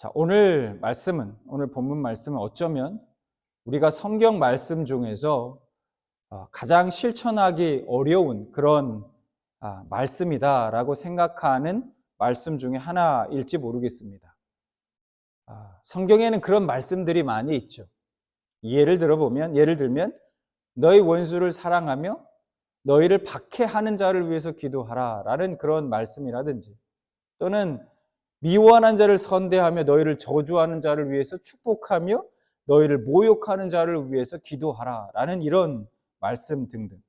자, 오늘 본문 말씀은 어쩌면 우리가 성경 말씀 중에서 가장 실천하기 어려운 그런 말씀이다라고 생각하는 말씀 중에 하나일지 모르겠습니다. 성경에는 그런 말씀들이 많이 있죠. 예를 들면 너희 원수를 사랑하며 너희를 박해하는 자를 위해서 기도하라 라는 그런 말씀이라든지, 또는 미워하는 자를 선대하며 너희를 저주하는 자를 위해서 축복하며 너희를 모욕하는 자를 위해서 기도하라 라는 이런 말씀 등등.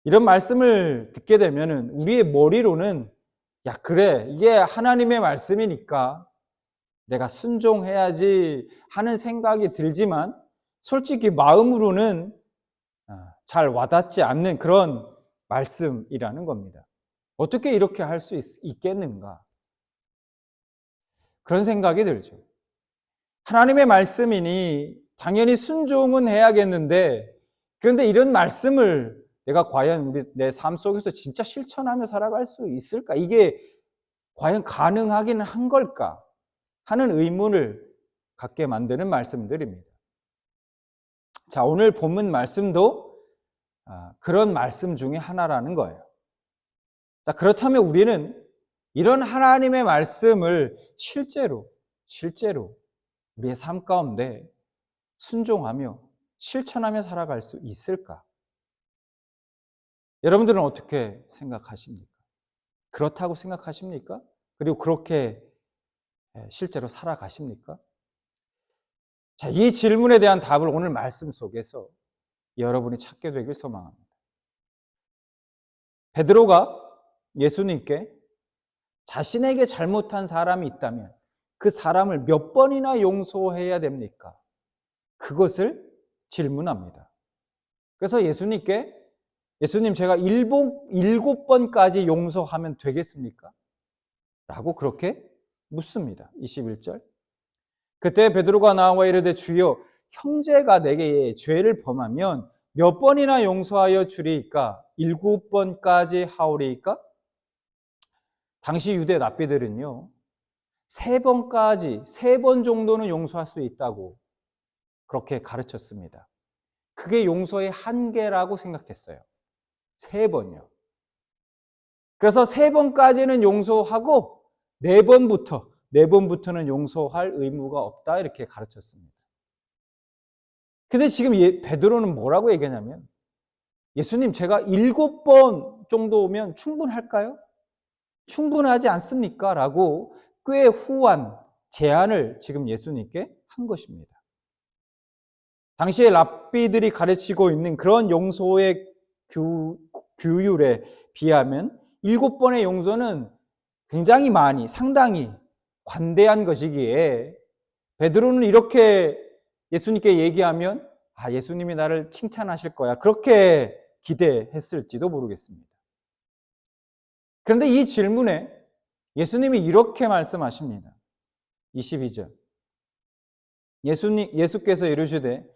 이런 말씀을 듣게 되면은 우리의 머리로는 야, 그래, 이게 하나님의 말씀이니까 내가 순종해야지 하는 생각이 들지만, 솔직히 마음으로는 잘 와닿지 않는 그런 말씀이라는 겁니다. 어떻게 이렇게 할 수 있겠는가? 그런 생각이 들죠. 하나님의 말씀이니 당연히 순종은 해야겠는데, 그런데 이런 말씀을 내가 과연 내 삶 속에서 진짜 실천하며 살아갈 수 있을까? 이게 과연 가능하기는 한 걸까? 하는 의문을 갖게 만드는 말씀들입니다. 자, 오늘 본문 말씀도 그런 말씀 중에 하나라는 거예요. 자, 그렇다면 우리는 이런 하나님의 말씀을 실제로 우리의 삶 가운데 순종하며 실천하며 살아갈 수 있을까? 여러분들은 어떻게 생각하십니까? 그렇다고 생각하십니까? 그리고 그렇게 실제로 살아가십니까? 자, 이 질문에 대한 답을 오늘 말씀 속에서 여러분이 찾게 되길 소망합니다. 베드로가 예수님께 자신에게 잘못한 사람이 있다면 그 사람을 몇 번이나 용서해야 됩니까? 그것을 질문합니다. 그래서 예수님, 제가 일곱 번까지 용서하면 되겠습니까? 라고 그렇게 묻습니다. 21절. 그때 베드로가 나와 이르되 주여, 형제가 내게 죄를 범하면 몇 번이나 용서하여 주리이까? 7번까지 하오리이까? 당시 유대 랍비들은요, 3번 정도는 용서할 수 있다고 그렇게 가르쳤습니다. 그게 용서의 한계라고 생각했어요. 3번이요. 그래서 3번까지는 용서하고 4번부터는 용서할 의무가 없다, 이렇게 가르쳤습니다. 근데 지금 베드로는 뭐라고 얘기하냐면, 예수님, 제가 7번 정도면 충분할까요? 충분하지 않습니까? 라고 꽤 후한 제안을 지금 예수님께 한 것입니다. 당시에 랍비들이 가르치고 있는 그런 용서의 규율에 비하면 7번의 용서는 굉장히 상당히 관대한 것이기에, 베드로는 이렇게 예수님께 얘기하면 예수님이 나를 칭찬하실 거야, 그렇게 기대했을지도 모르겠습니다. 그런데 이 질문에 예수님이 이렇게 말씀하십니다. 22절. 예수께서 이르시되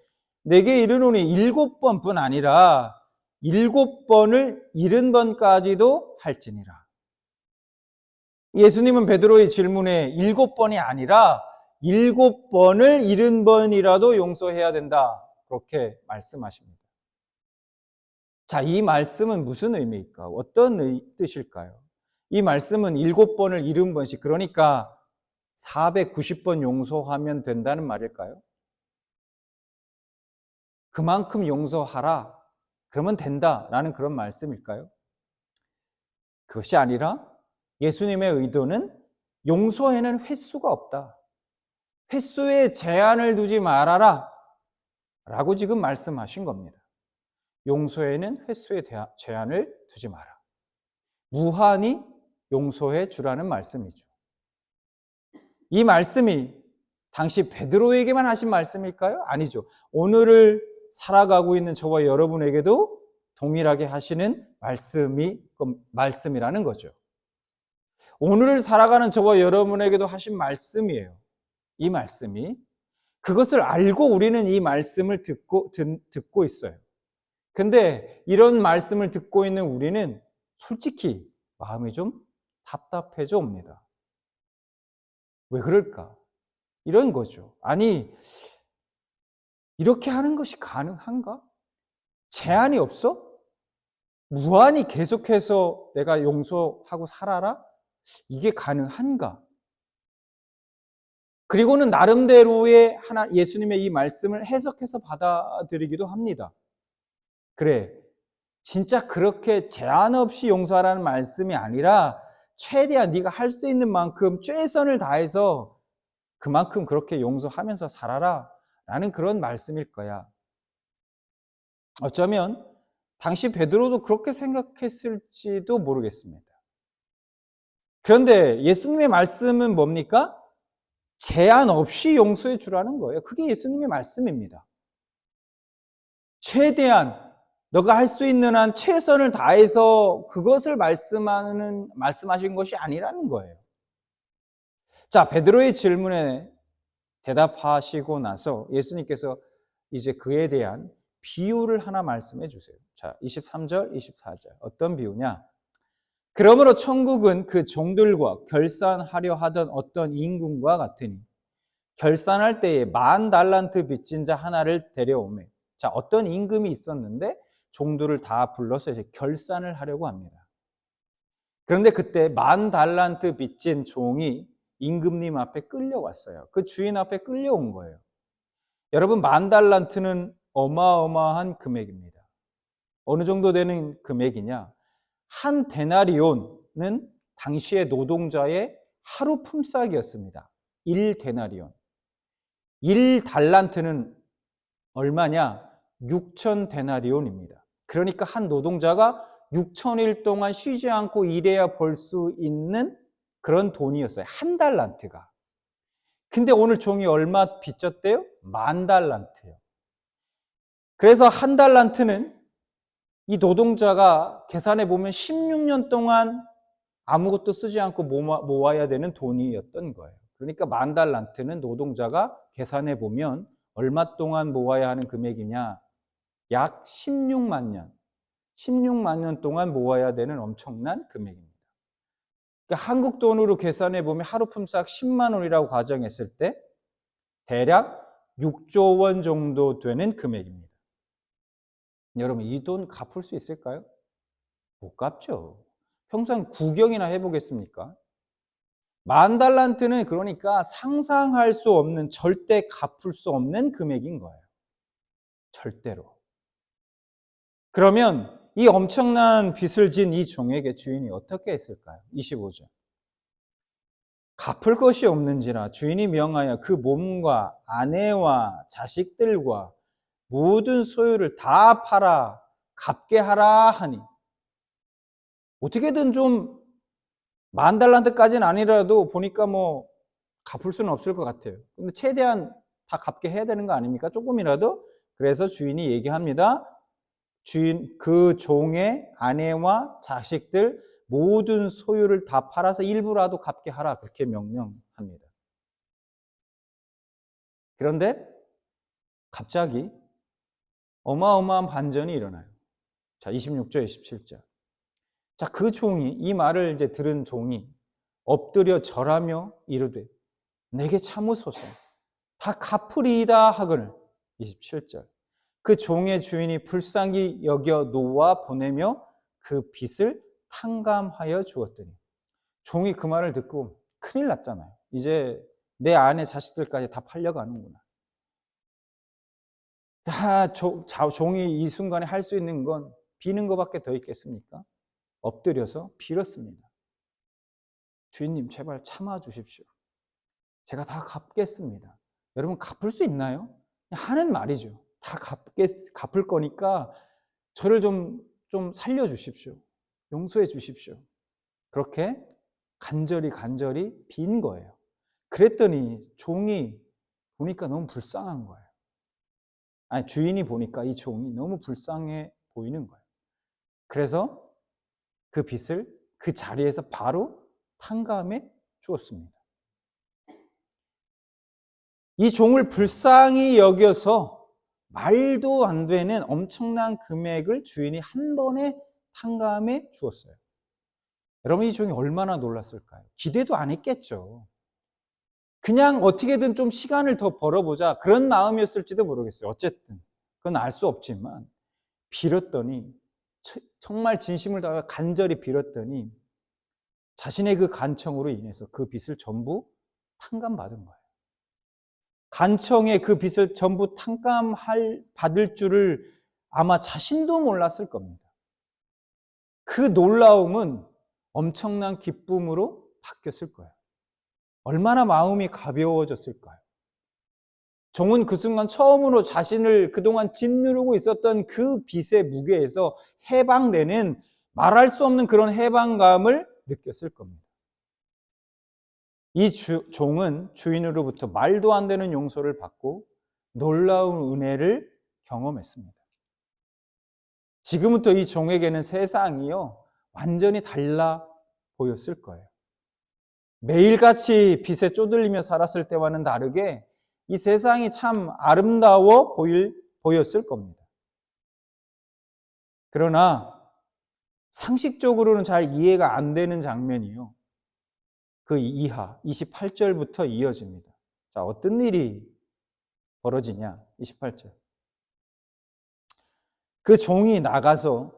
내게 이르노니 7번뿐 아니라 7번을 70번까지도 할지니라. 예수님은 베드로의 질문에 7번이 아니라 7번을 70번이라도 용서해야 된다, 그렇게 말씀하십니다. 자, 이 말씀은 무슨 의미일까? 어떤 뜻일까요? 이 말씀은 7번을 70번씩, 그러니까 490번 용서하면 된다는 말일까요? 그만큼 용서하라, 그러면 된다라는 그런 말씀일까요? 그것이 아니라 예수님의 의도는 용서에는 횟수가 없다, 횟수에 제한을 두지 말아라 라고 지금 말씀하신 겁니다. 용서에는 횟수에 제한을 두지 마라, 무한히 용서해 주라는 말씀이죠. 이 말씀이 당시 베드로에게만 하신 말씀일까요? 아니죠. 오늘을 살아가고 있는 저와 여러분에게도 동일하게 하시는 말씀이라는 거죠. 오늘을 살아가는 저와 여러분에게도 하신 말씀이에요. 이 말씀이. 그것을 알고 우리는 이 말씀을 듣고 있어요. 근데 이런 말씀을 듣고 있는 우리는 솔직히 마음이 좀 답답해져 옵니다. 왜 그럴까? 이런 거죠. 아니, 이렇게 하는 것이 가능한가? 제한이 없어? 무한히 계속해서 내가 용서하고 살아라? 이게 가능한가? 그리고는 나름대로의 예수님의 이 말씀을 해석해서 받아들이기도 합니다. 그래, 진짜 그렇게 제한 없이 용서하라는 말씀이 아니라 최대한 네가 할 수 있는 만큼 최선을 다해서 그만큼 그렇게 용서하면서 살아라 라는 그런 말씀일 거야. 어쩌면 당시 베드로도 그렇게 생각했을지도 모르겠습니다. 그런데 예수님의 말씀은 뭡니까? 제한 없이 용서해 주라는 거예요. 그게 예수님의 말씀입니다. 최대한 너가 할 수 있는 한 최선을 다해서 그것을 말씀하신 것이 아니라는 거예요. 자, 베드로의 질문에 대답하시고 나서 예수님께서 이제 그에 대한 비유를 하나 말씀해 주세요. 자, 23절, 24절. 어떤 비유냐? 그러므로 천국은 그 종들과 결산하려 하던 어떤 임금과 같으니 결산할 때에 10,000달란트 빚진 자 하나를 데려오매. 자, 어떤 임금이 있었는데 종들을 다 불러서 이제 결산을 하려고 합니다. 그런데 그때 10,000달란트 빚진 종이 임금님 앞에 끌려왔어요. 그 주인 앞에 끌려온 거예요. 여러분, 10,000달란트는 어마어마한 금액입니다. 어느 정도 되는 금액이냐? 한 데나리온은 당시의 노동자의 하루 품삯이었습니다. 1데나리온. 1달란트는 얼마냐? 6,000데나리온입니다. 그러니까 한 노동자가 6,000일 동안 쉬지 않고 일해야 벌 수 있는 그런 돈이었어요. 한 달란트가. 근데 오늘 종이 얼마 빚졌대요? 10,000달란트요. 그래서 한 달란트는 이 노동자가 계산해 보면 16년 동안 아무것도 쓰지 않고 모아야 되는 돈이었던 거예요. 그러니까 10,000달란트는 노동자가 계산해 보면 얼마 동안 모아야 하는 금액이냐? 약 16만 년. 16만 년 동안 모아야 되는 엄청난 금액입니다. 그러니까 한국 돈으로 계산해 보면 하루 품삯 10만 원이라고 가정했을 때 대략 6조 원 정도 되는 금액입니다. 여러분, 이 돈 갚을 수 있을까요? 못 갚죠. 평생 구경이나 해보겠습니까? 10,000달란트는 그러니까 상상할 수 없는, 절대 갚을 수 없는 금액인 거예요. 절대로. 그러면 이 엄청난 빚을 진 이 종에게 주인이 어떻게 했을까요? 25절. 갚을 것이 없는지라 주인이 명하여 그 몸과 아내와 자식들과 모든 소유를 다 팔아 갚게 하라 하니. 어떻게든 좀 10,000달란트까지는 아니라도 보니까 뭐 갚을 수는 없을 것 같아요. 근데 최대한 다 갚게 해야 되는 거 아닙니까? 조금이라도. 그래서 주인이 얘기합니다. 그 종의 아내와 자식들 모든 소유를 다 팔아서 일부라도 갚게 하라. 그렇게 명령합니다. 그런데 갑자기 어마어마한 반전이 일어나요. 자, 26절, 27절. 자, 그 종이, 이 말을 이제 들은 종이 엎드려 절하며 이르되 내게 참으소서 다 갚으리이다 하거늘. 27절. 그 종의 주인이 불쌍히 여겨 놓아 보내며 그 빚을 탕감하여 주었더니. 종이 그 말을 듣고 큰일 났잖아요. 이제 내 아내 자식들까지 다 팔려가는구나. 종이 이 순간에 할 수 있는 건 비는 것밖에 더 있겠습니까? 엎드려서 빌었습니다. 주인님, 제발 참아 주십시오. 제가 다 갚겠습니다. 여러분, 갚을 수 있나요? 하는 말이죠. 다 갚을 거니까 저를 좀 살려주십시오. 용서해 주십시오. 그렇게 간절히 빈 거예요. 그랬더니 종이 보니까 너무 불쌍한 거예요. 아니, 주인이 보니까 이 종이 너무 불쌍해 보이는 거예요. 그래서 그 빚을 그 자리에서 바로 탕감해 주었습니다. 이 종을 불쌍히 여겨서 말도 안 되는 엄청난 금액을 주인이 한 번에 탕감해 주었어요. 여러분, 이 종이 얼마나 놀랐을까요? 기대도 안 했겠죠. 그냥 어떻게든 좀 시간을 더 벌어보자 그런 마음이었을지도 모르겠어요. 어쨌든 그건 알 수 없지만 빌었더니 정말 진심을 다해 간절히 빌었더니 자신의 그 간청으로 인해서 그 빚을 전부 탕감받은 거예요. 간청에 그 빚을 전부 받을 줄을 아마 자신도 몰랐을 겁니다. 그 놀라움은 엄청난 기쁨으로 바뀌었을 거예요. 얼마나 마음이 가벼워졌을까요? 종은 그 순간 처음으로 자신을 그동안 짓누르고 있었던 그 빚의 무게에서 해방되는 말할 수 없는 그런 해방감을 느꼈을 겁니다. 이 종은 주인으로부터 말도 안 되는 용서를 받고 놀라운 은혜를 경험했습니다. 지금부터 이 종에게는 세상이요, 완전히 달라 보였을 거예요. 매일같이 빚에 쪼들리며 살았을 때와는 다르게 이 세상이 참 아름다워 보였을 겁니다. 그러나 상식적으로는 잘 이해가 안 되는 장면이요. 그 이하 28절부터 이어집니다. 자, 어떤 일이 벌어지냐? 28절. 그 종이 나가서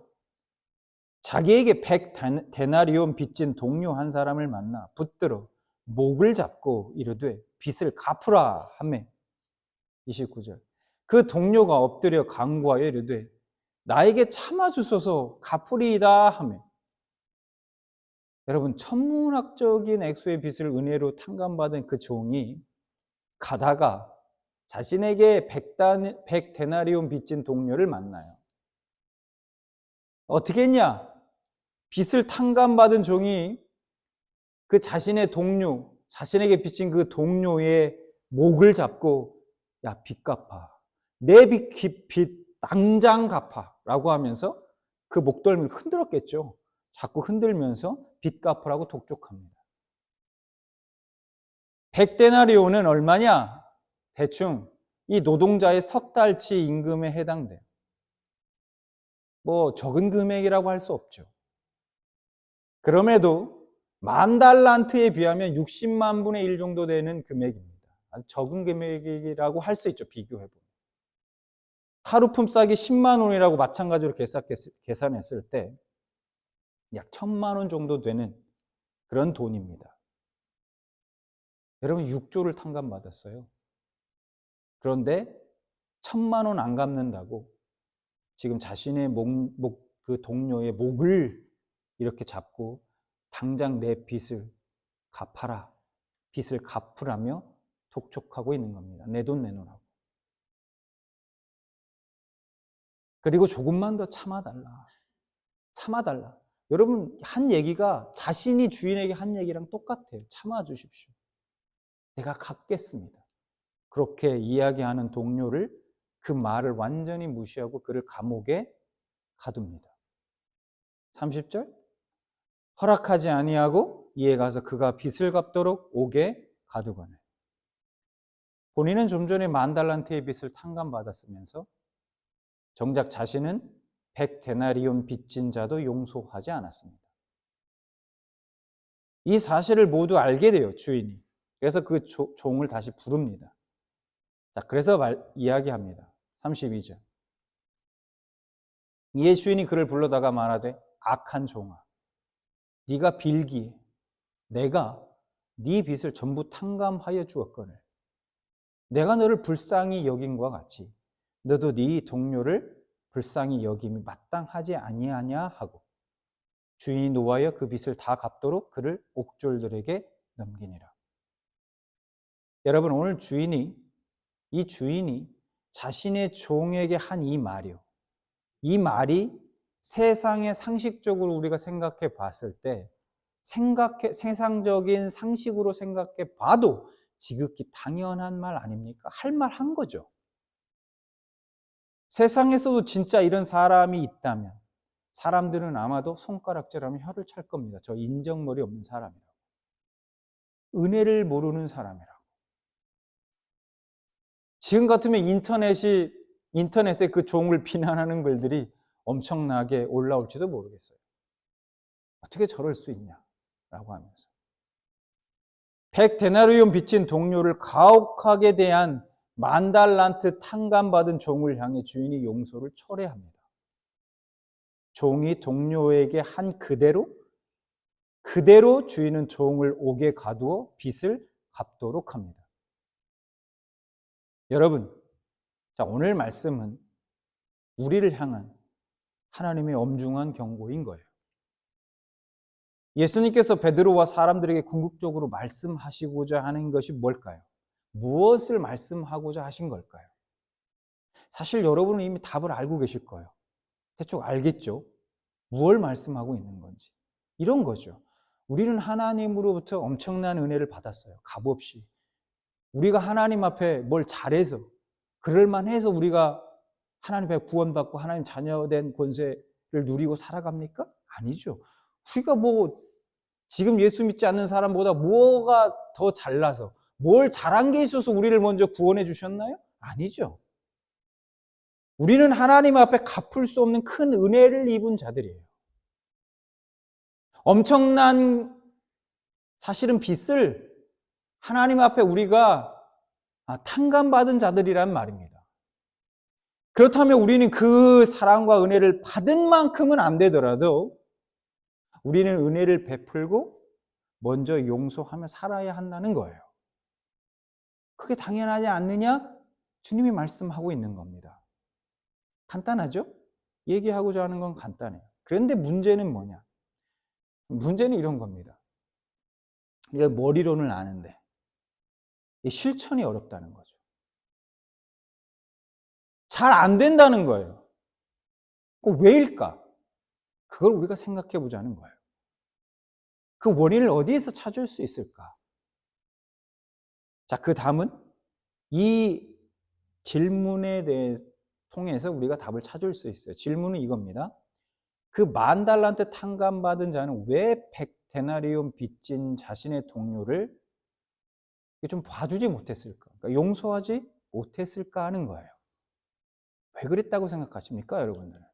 자기에게 100데나리온 빚진 동료 한 사람을 만나 붙들어 목을 잡고 이르되 빚을 갚으라 하매. 29절. 그 동료가 엎드려 간구하여 이르되 나에게 참아주소서 갚으리이다 하매. 여러분, 천문학적인 액수의 빚을 은혜로 탕감받은 그 종이 가다가 자신에게 100데나리온 빚진 동료를 만나요. 어떻게 했냐? 빚을 탕감받은 종이 그 자신의 동료, 자신에게 빚진 그 동료의 목을 잡고 야, 빚 갚아. 내 빚 당장 갚아. 라고 하면서 그 목덜미를 흔들었겠죠. 자꾸 흔들면서 빚 갚으라고 독촉합니다. 100데나리온은 얼마냐? 대충 이 노동자의 석 달치 임금에 해당돼요. 뭐 적은 금액이라고 할 수 없죠. 그럼에도 10,000달란트에 비하면 60만 분의 1 정도 되는 금액입니다. 아주 적은 금액이라고 할 수 있죠. 비교해보면. 하루 품삯이 10만 원이라고 마찬가지로 계산했을 때 약 1,000만 원 정도 되는 그런 돈입니다. 여러분 6조를 탕감받았어요. 그런데 1,000만 원 안 갚는다고 지금 자신의 그 동료의 목을 이렇게 잡고 당장 내 빚을 갚아라. 빚을 갚으라며 독촉하고 있는 겁니다. 내 돈 내놓으라고. 그리고 조금만 더 참아달라. 참아달라. 여러분, 한 얘기가 자신이 주인에게 한 얘기랑 똑같아요. 참아주십시오. 내가 갚겠습니다. 그렇게 이야기하는 동료를 그 말을 완전히 무시하고 그를 감옥에 가둡니다. 30절. 허락하지 아니하고 이에 가서 그가 빚을 갚도록 옥에 가두거늘. 본인은 좀 전에 10,000달란트의 빚을 탕감받았으면서 정작 자신은 100데나리온 빚진 자도 용서하지 않았습니다. 이 사실을 모두 알게 돼요, 주인이. 그래서 그 종을 다시 부릅니다. 자, 그래서 이야기합니다. 32절. 이에 주인이 그를 불러다가 말하되 악한 종아, 네가 빌기에 내가 네 빚을 전부 탕감하여 주었거늘 내가 너를 불쌍히 여김과 같이 너도 네 동료를 불쌍히 여김이 마땅하지 아니하냐 하고 주인이 노하여 그 빚을 다 갚도록 그를 옥졸들에게 넘기니라. 여러분, 오늘 이 주인이 자신의 종에게 한 이 말이요. 이 말이 세상의 상식적으로 우리가 생각해 봤을 때 세상적인 상식으로 생각해 봐도 지극히 당연한 말 아닙니까? 할 말 한 거죠. 세상에서도 진짜 이런 사람이 있다면 사람들은 아마도 손가락질하며 혀를 찰 겁니다. 저 인정머리 없는 사람이라고. 은혜를 모르는 사람이라고. 지금 같으면 인터넷에 그 종을 비난하는 글들이 엄청나게 올라올지도 모르겠어요. 어떻게 저럴 수 있냐? 라고 하면서. 100데나리온 빚진 동료를 가혹하게 대한 10,000달란트 탕감받은 종을 향해 주인이 용서를 철회합니다. 종이 동료에게 한 그대로 주인은 종을 옥에 가두어 빚을 갚도록 합니다. 여러분, 자, 오늘 말씀은 우리를 향한 하나님의 엄중한 경고인 거예요. 예수님께서 베드로와 사람들에게 궁극적으로 말씀하시고자 하는 것이 뭘까요? 무엇을 말씀하고자 하신 걸까요? 사실 여러분은 이미 답을 알고 계실 거예요. 대충 알겠죠? 무엇을 말씀하고 있는 건지. 이런 거죠. 우리는 하나님으로부터 엄청난 은혜를 받았어요. 값없이. 우리가 하나님 앞에 뭘 잘해서, 그럴만해서 우리가 하나님 앞에 구원받고 하나님 자녀된 권세를 누리고 살아갑니까? 아니죠. 우리가 지금 예수 믿지 않는 사람보다 뭐가 더 잘나서, 뭘 잘한 게 있어서 우리를 먼저 구원해 주셨나요? 아니죠. 우리는 하나님 앞에 갚을 수 없는 큰 은혜를 입은 자들이에요. 엄청난 사실은 빚을 하나님 앞에 우리가 탕감받은 자들이란 말입니다. 그렇다면 우리는 그 사랑과 은혜를 받은 만큼은 안 되더라도 우리는 은혜를 베풀고 먼저 용서하며 살아야 한다는 거예요. 그게 당연하지 않느냐? 주님이 말씀하고 있는 겁니다. 간단하죠? 얘기하고자 하는 건 간단해요. 그런데 문제는 뭐냐? 문제는 이런 겁니다. 이게 머리로는 아는데 실천이 어렵다는 거죠. 잘 안 된다는 거예요. 왜일까? 그걸 우리가 생각해 보자는 거예요. 그 원인을 어디에서 찾을 수 있을까? 자, 그 다음은 이 질문에 대해 통해서 우리가 답을 찾을 수 있어요. 질문은 이겁니다. 그 10,000달란트 탕감받은 자는 왜 100데나리온 빚진 자신의 동료를 좀 봐주지 못했을까? 그러니까 용서하지 못했을까 하는 거예요. 왜 그랬다고 생각하십니까, 여러분들은?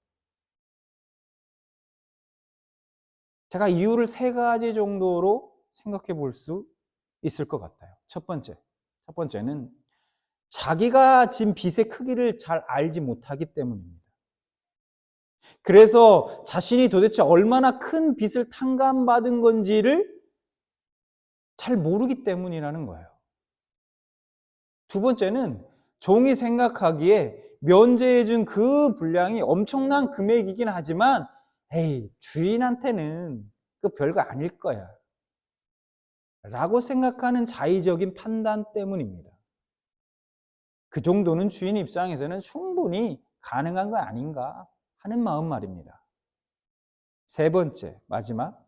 제가 이유를 3가지 정도로 생각해 볼 수 있을 것 같아요. 첫 번째는 자기가 진 빚의 크기를 잘 알지 못하기 때문입니다. 그래서 자신이 도대체 얼마나 큰 빚을 탕감받은 건지를 잘 모르기 때문이라는 거예요. 두 번째는 종이 생각하기에 면제해준 그 분량이 엄청난 금액이긴 하지만 에이, 주인한테는 그 별거 아닐 거야 라고 생각하는 자의적인 판단 때문입니다. 그 정도는 주인 입장에서는 충분히 가능한 거 아닌가 하는 마음 말입니다. 마지막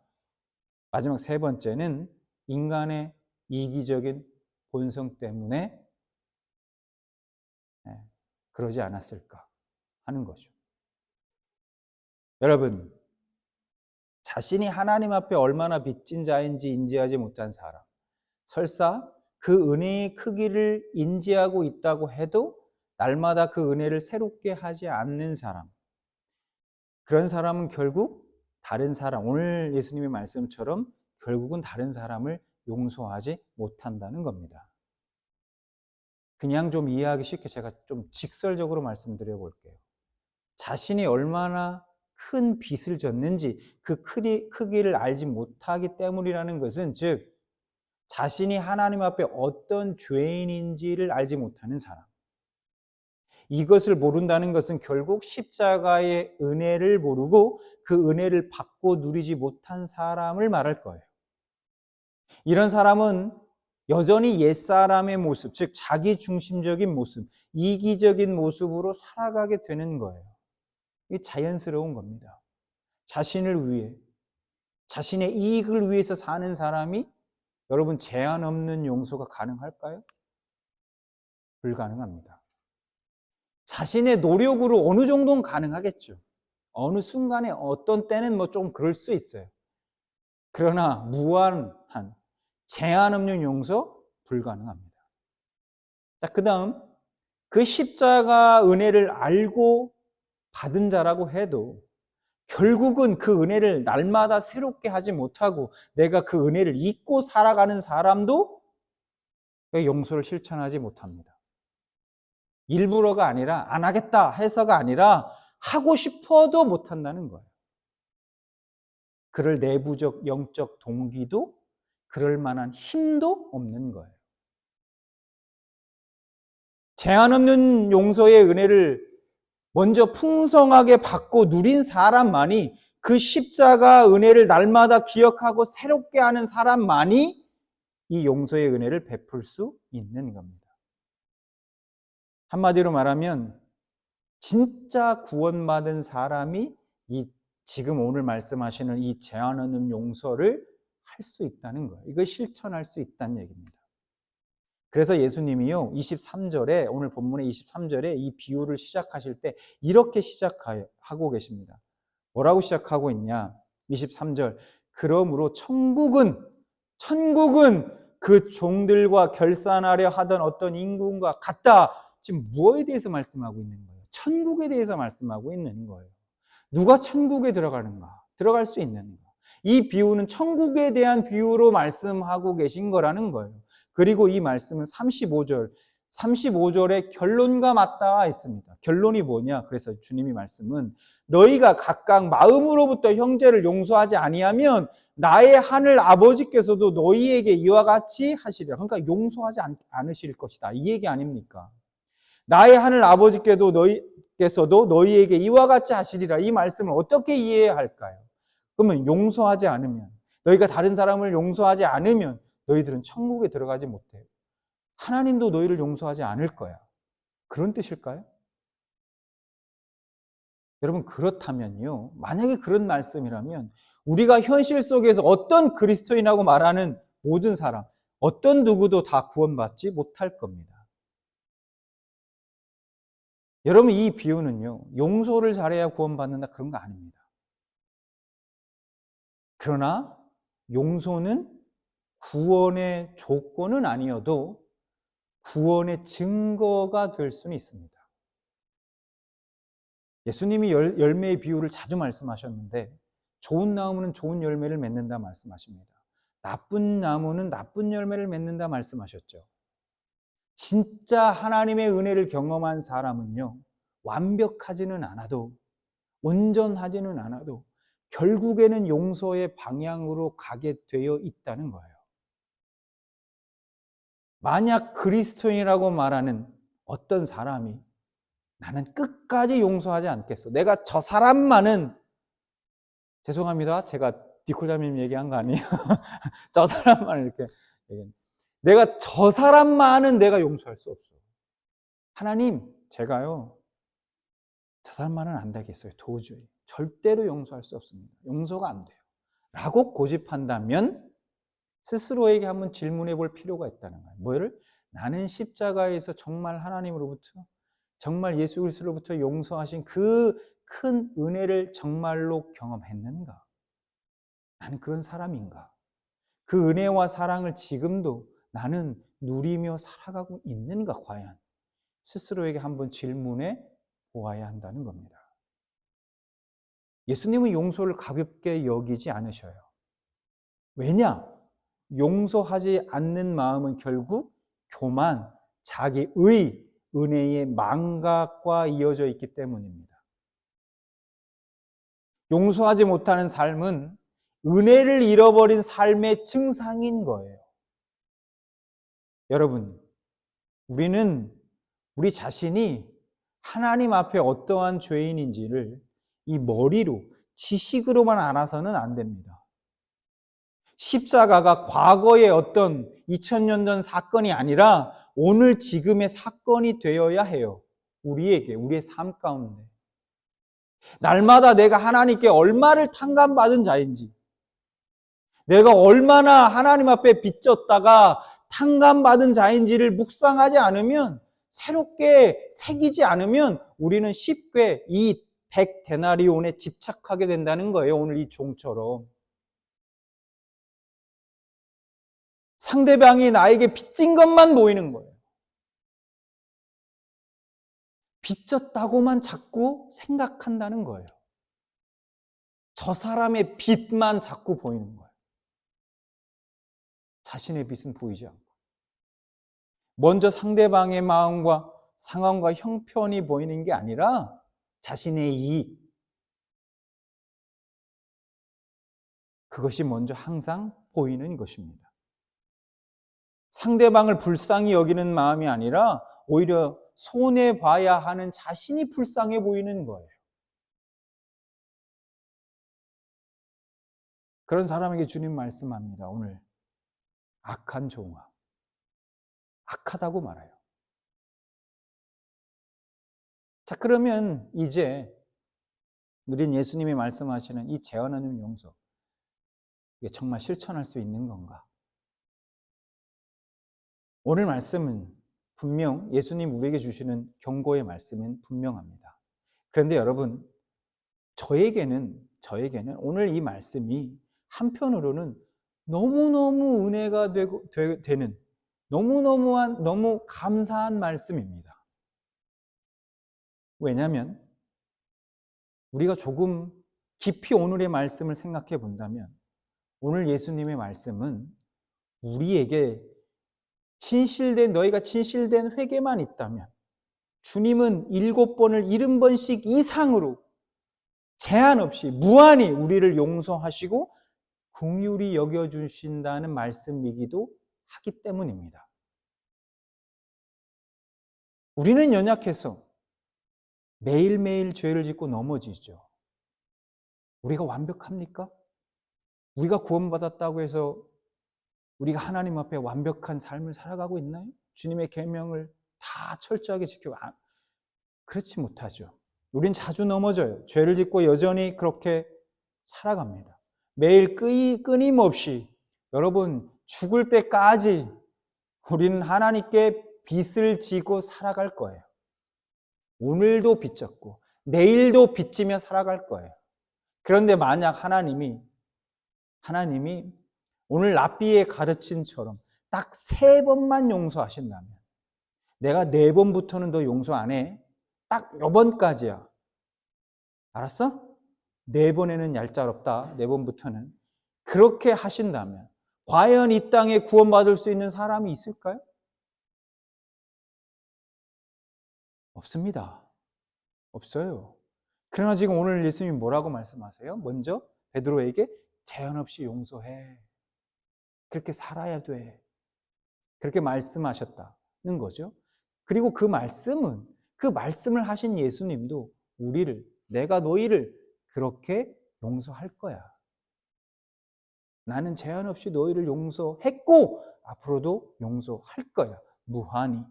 세 번째는 인간의 이기적인 본성 때문에 그러지 않았을까 하는 거죠. 여러분, 자신이 하나님 앞에 얼마나 빚진 자인지 인지하지 못한 사람, 설사 그 은혜의 크기를 인지하고 있다고 해도 날마다 그 은혜를 새롭게 하지 않는 사람, 그런 사람은 결국 다른 사람, 오늘 예수님의 말씀처럼 결국은 다른 사람을 용서하지 못한다는 겁니다. 그냥 좀 이해하기 쉽게 제가 좀 직설적으로 말씀드려 볼게요. 자신이 얼마나 큰 빚을 졌는지 그 크기를 알지 못하기 때문이라는 것은, 즉 자신이 하나님 앞에 어떤 죄인인지를 알지 못하는 사람, 이것을 모른다는 것은 결국 십자가의 은혜를 모르고 그 은혜를 받고 누리지 못한 사람을 말할 거예요. 이런 사람은 여전히 옛사람의 모습, 즉 자기 중심적인 모습, 이기적인 모습으로 살아가게 되는 거예요. 이게 자연스러운 겁니다. 자신을 위해, 자신의 이익을 위해서 사는 사람이 여러분 제한 없는 용서가 가능할까요? 불가능합니다. 자신의 노력으로 어느 정도는 가능하겠죠. 어느 순간에 어떤 때는 좀 그럴 수 있어요. 그러나 무한한 제한 없는 용서 불가능합니다. 자, 그 다음 그 십자가 은혜를 알고 받은 자라고 해도 결국은 그 은혜를 날마다 새롭게 하지 못하고 내가 그 은혜를 잊고 살아가는 사람도 용서를 실천하지 못합니다. 일부러가 아니라 안 하겠다 해서가 아니라 하고 싶어도 못한다는 거예요. 그럴 내부적 영적 동기도 그럴 만한 힘도 없는 거예요. 제한 없는 용서의 은혜를 먼저 풍성하게 받고 누린 사람만이, 그 십자가 은혜를 날마다 기억하고 새롭게 하는 사람만이 이 용서의 은혜를 베풀 수 있는 겁니다. 한마디로 말하면 진짜 구원받은 사람이 이 지금 오늘 말씀하시는 이 제한 없는 용서를 할 수 있다는 거예요. 이걸 실천할 수 있다는 얘기입니다. 그래서 예수님이요, 23절에, 오늘 본문의 23절에 이 비유를 시작하실 때 이렇게 시작하고 계십니다. 뭐라고 시작하고 있냐? 23절. 그러므로 천국은 그 종들과 결산하려 하던 어떤 임금과 같다. 지금 무엇에 대해서 말씀하고 있는 거예요? 천국에 대해서 말씀하고 있는 거예요. 누가 천국에 들어가는가? 들어갈 수 있는가? 이 비유는 천국에 대한 비유로 말씀하고 계신 거라는 거예요. 그리고 이 말씀은 35절에 결론과 맞닿아 있습니다. 결론이 뭐냐? 그래서 주님이 말씀은 너희가 각각 마음으로부터 형제를 용서하지 아니하면 나의 하늘 아버지께서도 너희에게 이와 같이 하시리라. 그러니까 용서하지 않으실 것이다. 이 얘기 아닙니까? 나의 하늘 아버지께서도 너희에게 이와 같이 하시리라. 이 말씀을 어떻게 이해해야 할까요? 그러면 용서하지 않으면, 너희가 다른 사람을 용서하지 않으면 너희들은 천국에 들어가지 못해요. 하나님도 너희를 용서하지 않을 거야. 그런 뜻일까요? 여러분, 그렇다면요, 만약에 그런 말씀이라면 우리가 현실 속에서 어떤 그리스도인이라고 말하는 모든 사람, 어떤 누구도 다 구원받지 못할 겁니다. 여러분, 이 비유는요, 용서를 잘해야 구원받는다 그런 거 아닙니다. 그러나 용서는 구원의 조건은 아니어도 구원의 증거가 될 수는 있습니다. 예수님이 열매의 비유를 자주 말씀하셨는데, 좋은 나무는 좋은 열매를 맺는다 말씀하십니다. 나쁜 나무는 나쁜 열매를 맺는다 말씀하셨죠. 진짜 하나님의 은혜를 경험한 사람은요, 완벽하지는 않아도, 온전하지는 않아도 결국에는 용서의 방향으로 가게 되어 있다는 거예요. 만약 그리스도인이라고 말하는 어떤 사람이 나는 끝까지 용서하지 않겠어, 내가 저 사람만은, 죄송합니다, 제가 디콜자님 얘기한 거 아니에요? 저 사람만은 이렇게 얘기합니다. 내가 저 사람만은 내가 용서할 수 없어. 하나님, 제가요 저 사람만은 안 되겠어요. 도저히 절대로 용서할 수 없습니다. 용서가 안 돼요 라고 고집한다면 스스로에게 한번 질문해 볼 필요가 있다는 거예요. 뭐를? 나는 십자가에서 정말 하나님으로부터, 정말 예수 그리스도로부터 용서하신 그 큰 은혜를 정말로 경험했는가? 나는 그런 사람인가? 그 은혜와 사랑을 지금도 나는 누리며 살아가고 있는가 과연? 스스로에게 한번 질문해 보아야 한다는 겁니다. 예수님은 용서를 가볍게 여기지 않으셔요. 왜냐? 용서하지 않는 마음은 결국 교만, 자기의, 은혜의 망각과 이어져 있기 때문입니다. 용서하지 못하는 삶은 은혜를 잃어버린 삶의 증상인 거예요. 여러분, 우리는 우리 자신이 하나님 앞에 어떠한 죄인인지를 이 머리로, 지식으로만 알아서는 안 됩니다. 십자가가 과거의 어떤 2000년 전 사건이 아니라 오늘 지금의 사건이 되어야 해요. 우리에게, 우리의 삶 가운데. 날마다 내가 하나님께 얼마를 탕감받은 자인지, 내가 얼마나 하나님 앞에 빚졌다가 탕감받은 자인지를 묵상하지 않으면, 새롭게 새기지 않으면 우리는 쉽게 이 100데나리온에 집착하게 된다는 거예요. 오늘 이 종처럼. 상대방이 나에게 빚진 것만 보이는 거예요. 빚졌다고만 자꾸 생각한다는 거예요. 저 사람의 빚만 자꾸 보이는 거예요. 자신의 빚은 보이지 않고. 먼저 상대방의 마음과 상황과 형편이 보이는 게 아니라 자신의 이익, 그것이 먼저 항상 보이는 것입니다. 상대방을 불쌍히 여기는 마음이 아니라 오히려 손해봐야 하는 자신이 불쌍해 보이는 거예요. 그런 사람에게 주님 말씀합니다. 오늘 악한 종아, 악하다고 말해요. 자, 그러면 이제 우린 예수님이 말씀하시는 이 제한하는 용서, 이게 정말 실천할 수 있는 건가? 오늘 말씀은 분명 예수님 우리에게 주시는 경고의 말씀은 분명합니다. 그런데 여러분, 저에게는 오늘 이 말씀이 한편으로는 너무너무 은혜가 되는 너무 감사한 말씀입니다. 왜냐하면 우리가 조금 깊이 오늘의 말씀을 생각해 본다면 오늘 예수님의 말씀은 우리에게 너희가 진실된 회개만 있다면 주님은 7번을 70번씩 이상으로 제한 없이 무한히 우리를 용서하시고 긍휼히 여겨주신다는 말씀이기도 하기 때문입니다. 우리는 연약해서 매일매일 죄를 짓고 넘어지죠. 우리가 완벽합니까? 우리가 구원받았다고 해서 우리가 하나님 앞에 완벽한 삶을 살아가고 있나요? 주님의 계명을 다 철저하게 지키고 그렇지 못하죠. 우린 자주 넘어져요. 죄를 짓고 여전히 그렇게 살아갑니다. 매일 끊임없이 여러분 죽을 때까지 우리는 하나님께 빚을 지고 살아갈 거예요. 오늘도 빚졌고 내일도 빚지며 살아갈 거예요. 그런데 만약 하나님이 오늘 랍비의 가르침처럼 딱 3번만 용서하신다면 내가 4번부터는 더 용서 안 해. 딱 요번까지야. 알았어? 4번에는 얄짤없다. 4번부터는. 그렇게 하신다면 과연 이 땅에 구원받을 수 있는 사람이 있을까요? 없습니다. 없어요. 그러나 지금 오늘 예수님이 뭐라고 말씀하세요? 먼저 베드로에게 제한 없이 용서해. 그렇게 살아야 돼. 그렇게 말씀하셨다는 거죠. 그리고 그 말씀을 하신 예수님도 내가 너희를 그렇게 용서할 거야. 나는 제한 없이 너희를 용서했고 앞으로도 용서할 거야. 무한히.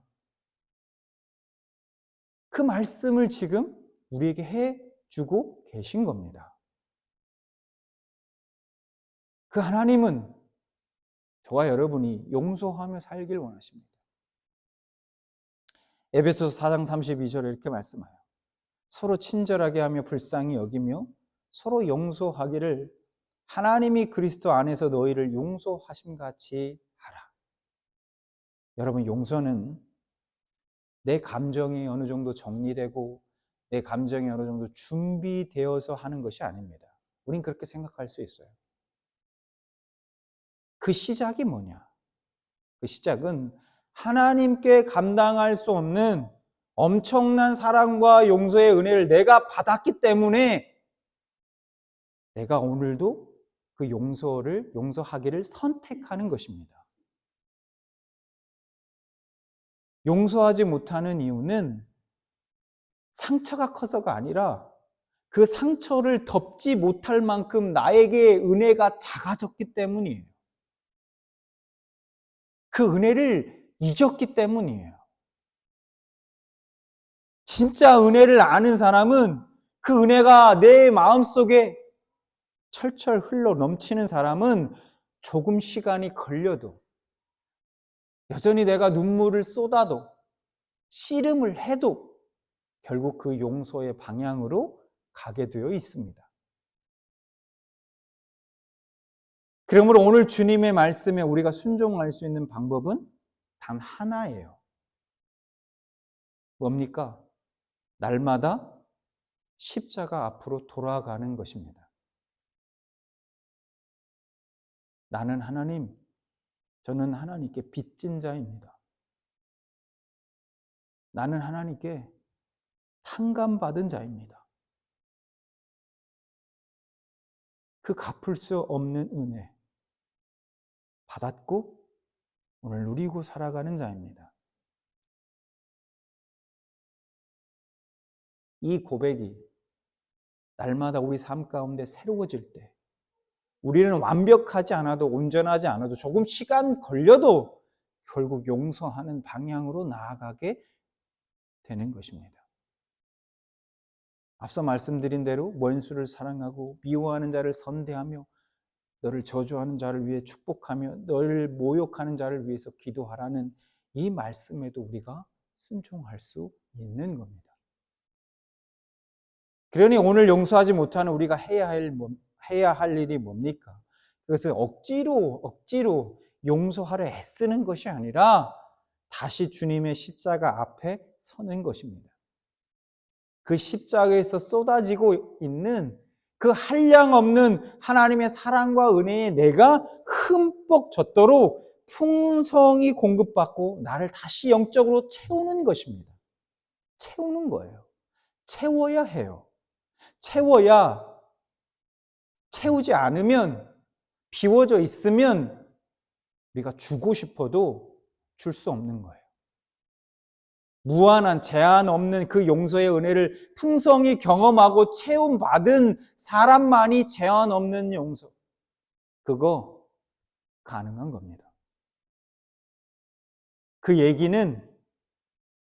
그 말씀을 지금 우리에게 해주고 계신 겁니다. 그 하나님은 저와 여러분이 용서하며 살길 원하십니다. 에베소서 4장 32절에 이렇게 말씀해요. 서로 친절하게 하며 불쌍히 여기며 서로 용서하기를 하나님이 그리스도 안에서 너희를 용서하심같이 하라. 여러분, 용서는 내 감정이 어느 정도 정리되고 내 감정이 어느 정도 준비되어서 하는 것이 아닙니다. 우린 그렇게 생각할 수 있어요. 그 시작이 뭐냐? 그 시작은 하나님께 감당할 수 없는 엄청난 사랑과 용서의 은혜를 내가 받았기 때문에 내가 오늘도 그 용서하기를 선택하는 것입니다. 용서하지 못하는 이유는 상처가 커서가 아니라 그 상처를 덮지 못할 만큼 나에게 은혜가 작아졌기 때문이에요. 그 은혜를 잊었기 때문이에요. 진짜 은혜를 아는 사람은 그 은혜가 내 마음속에 철철 흘러 넘치는 사람은 조금 시간이 걸려도 여전히 내가 눈물을 쏟아도 씨름을 해도 결국 그 용서의 방향으로 가게 되어 있습니다. 그러므로 오늘 주님의 말씀에 우리가 순종할 수 있는 방법은 단 하나예요. 뭡니까? 날마다 십자가 앞으로 돌아가는 것입니다. 저는 하나님께 빚진 자입니다. 나는 하나님께 탕감받은 자입니다. 그 갚을 수 없는 은혜 받았고 오늘 누리고 살아가는 자입니다. 이 고백이 날마다 우리 삶 가운데 새로워질 때 우리는 완벽하지 않아도 온전하지 않아도 조금 시간 걸려도 결국 용서하는 방향으로 나아가게 되는 것입니다. 앞서 말씀드린 대로 원수를 사랑하고 미워하는 자를 선대하며 너를 저주하는 자를 위해 축복하며 너를 모욕하는 자를 위해서 기도하라는 이 말씀에도 우리가 순종할 수 있는 겁니다. 그러니 오늘 용서하지 못하는 우리가 해야 할 일이 뭡니까? 그것을 억지로 용서하려 애쓰는 것이 아니라 다시 주님의 십자가 앞에 서는 것입니다. 그 십자가에서 쏟아지고 있는 그 한량없는 하나님의 사랑과 은혜에 내가 흠뻑 젖도록 풍성히 공급받고 나를 다시 영적으로 채우는 것입니다. 채우는 거예요. 채워야 해요. 채우지 않으면, 비워져 있으면 우리가 주고 싶어도 줄 수 없는 거예요. 무한한 제한 없는 그 용서의 은혜를 풍성히 경험하고 체험받은 사람만이 제한 없는 용서, 그거 가능한 겁니다. 그 얘기는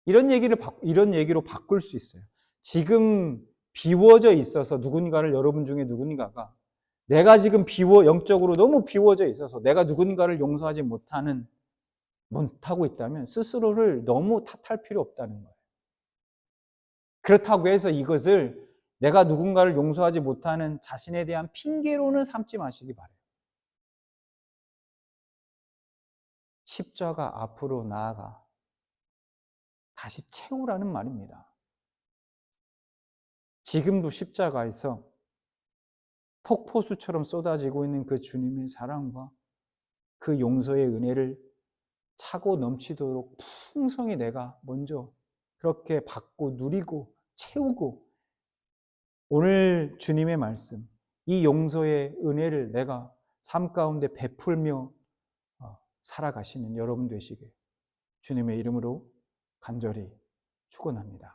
이런 얘기로 바꿀 수 있어요. 지금 비워져 있어서 여러분 중에 누군가가 내가 지금 영적으로 너무 비워져 있어서 내가 누군가를 용서하지 못하고 있다면 스스로를 너무 탓할 필요 없다는 거예요. 그렇다고 해서 이것을 내가 누군가를 용서하지 못하는 자신에 대한 핑계로는 삼지 마시기 바라요. 십자가 앞으로 나아가 다시 채우라는 말입니다. 지금도 십자가에서 폭포수처럼 쏟아지고 있는 그 주님의 사랑과 그 용서의 은혜를 차고 넘치도록 풍성히 내가 먼저 그렇게 받고 누리고 채우고 오늘 주님의 말씀, 이 용서의 은혜를 내가 삶 가운데 베풀며 살아가시는 여러분 되시길 주님의 이름으로 간절히 축원합니다.